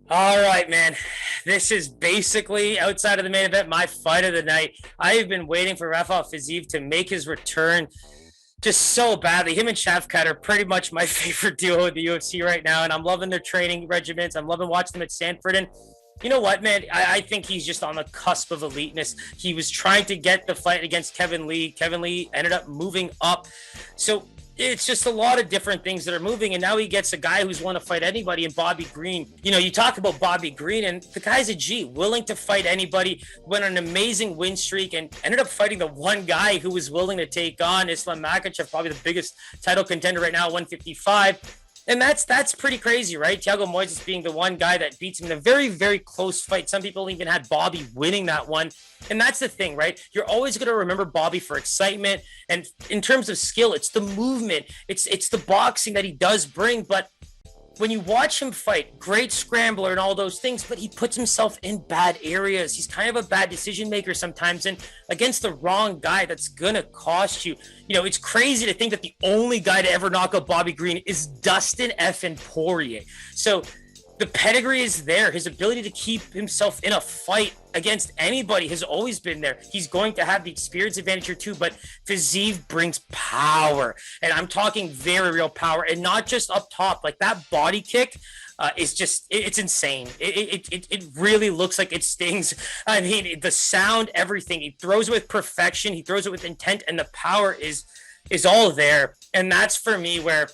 All right, man. This is basically outside of the main event, my fight of the night. I have been waiting for Rafael Fiziev to make his return just so badly. Him and Shavkat are pretty much my favorite duo in the UFC right now, and I'm loving their training regimens. I'm loving watching them at Stanford. And you know what, man? I think he's just on the cusp of eliteness. He was trying to get the fight against Kevin Lee. Kevin Lee ended up moving up. So it's just a lot of different things that are moving. And now he gets a guy who's willing to fight anybody in Bobby Green. You know, you talk about Bobby Green, and the guy's a G, willing to fight anybody, went on an amazing win streak, and ended up fighting the one guy who was willing to take on Islam Makhachev, probably the biggest title contender right now, 155. And that's pretty crazy, right? Thiago Moises being the one guy that beats him in a very, very close fight. Some people even had Bobby winning that one. And that's the thing, right? You're always going to remember Bobby for excitement. And in terms of skill, it's the movement. It's the boxing that he does bring. But when you watch him fight, great scrambler and all those things, but he puts himself in bad areas. He's kind of a bad decision maker sometimes, and against the wrong guy, that's gonna cost you. You know, it's crazy to think that the only guy to ever knock out Bobby Green is Dustin effing Poirier. So the pedigree is there. His ability to keep himself in a fight against anybody has always been there. He's going to have the experience advantage here too, but Fiziev brings power. And I'm talking very real power, and not just up top. Like that body kick is just, it's insane. It really looks like it stings. I mean, the sound, everything. He throws it with perfection. He throws it with intent, and the power is all there. And that's for me where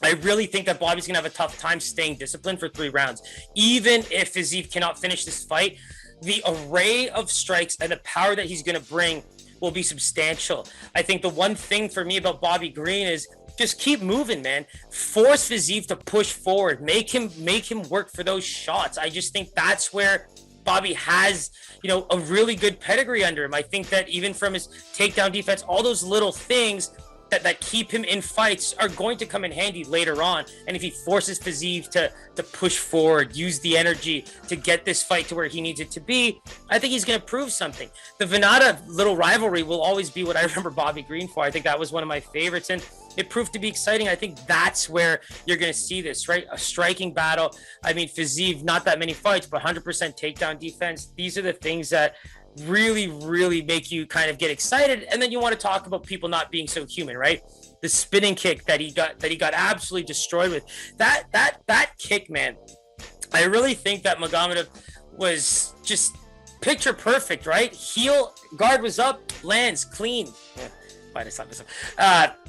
I really think that Bobby's going to have a tough time staying disciplined for 3 rounds. Even if Fiziev cannot finish this fight, the array of strikes and the power that he's going to bring will be substantial. I think the one thing for me about Bobby Green is just keep moving, man. Force Fiziev to push forward. Make him work for those shots. I just think that's where Bobby has, you know, a really good pedigree under him. I think that even from his takedown defense, all those little things that keep him in fights are going to come in handy later on. And if he forces Fiziev to push forward, use the energy to get this fight to where he needs it to be, I think he's going to prove something. The Venata little rivalry will always be what I remember Bobby Green for. I think that was one of my favorites, and it proved to be exciting. I think that's where you're going to see this, right? A striking battle. I mean, Fiziev, not that many fights, but 100% takedown defense. These are the things that really make you kind of get excited. And then you want to talk about people not being so human, right? The spinning kick that he got absolutely destroyed with. That kick, man. I really think that Magomedov was just picture perfect, right? Heel guard was up, lands clean. Yeah. Why did I slap myself?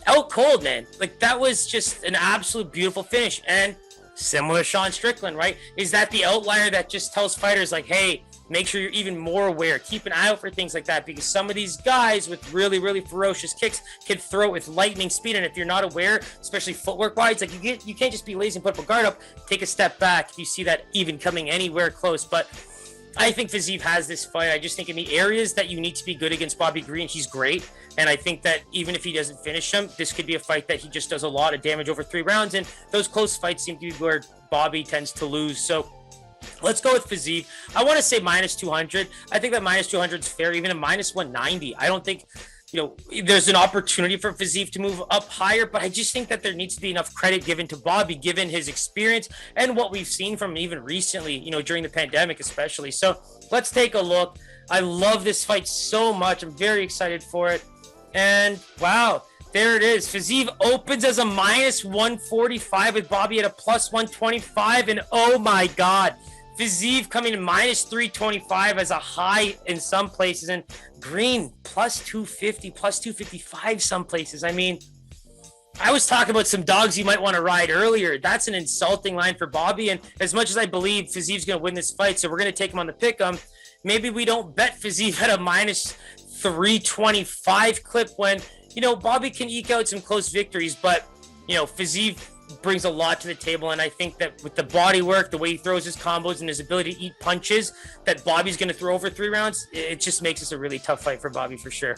Out cold, man. Like that was just an absolute beautiful finish. And similar to Sean Strickland, right? Is that the outlier that just tells fighters like, hey, make sure you're even more aware. Keep an eye out for things like that, because some of these guys with really ferocious kicks can throw it with lightning speed. And if you're not aware, especially footwork wise, like you can't just be lazy and put up a guard up. Take a step back if you see that even coming anywhere close. But I think Fiziev has this fight. I just think in the areas that you need to be good against Bobby Green, he's great. And I think that even if he doesn't finish him, this could be a fight that he just does a lot of damage over 3 rounds. And those close fights seem to be where Bobby tends to lose. So let's go with Fiziev. I want to say minus 200. I think that minus 200 is fair, even a minus 190. I don't think, you know, there's an opportunity for Fiziev to move up higher, but I just think that there needs to be enough credit given to Bobby, given his experience and what we've seen from him even recently, you know, during the pandemic especially. So let's take a look. I love this fight so much. I'm very excited for it. And wow, there it is. Fiziev opens as a minus 145 with Bobby at a plus 125. And oh my God, Fiziev coming in minus 325 as a high in some places, and Green plus 250, plus 255 some places. I mean, I was talking about some dogs you might want to ride earlier. That's an insulting line for Bobby. And as much as I believe Fiziev's going to win this fight, so we're going to take him on the pick'em, maybe we don't bet Fiziev at a minus 325 clip when, you know, Bobby can eke out some close victories, but, you know, Fiziev brings a lot to the table. And I think that with the body work, the way he throws his combos and his ability to eat punches that Bobby's going to throw over 3 rounds, it just makes this a really tough fight for Bobby for sure.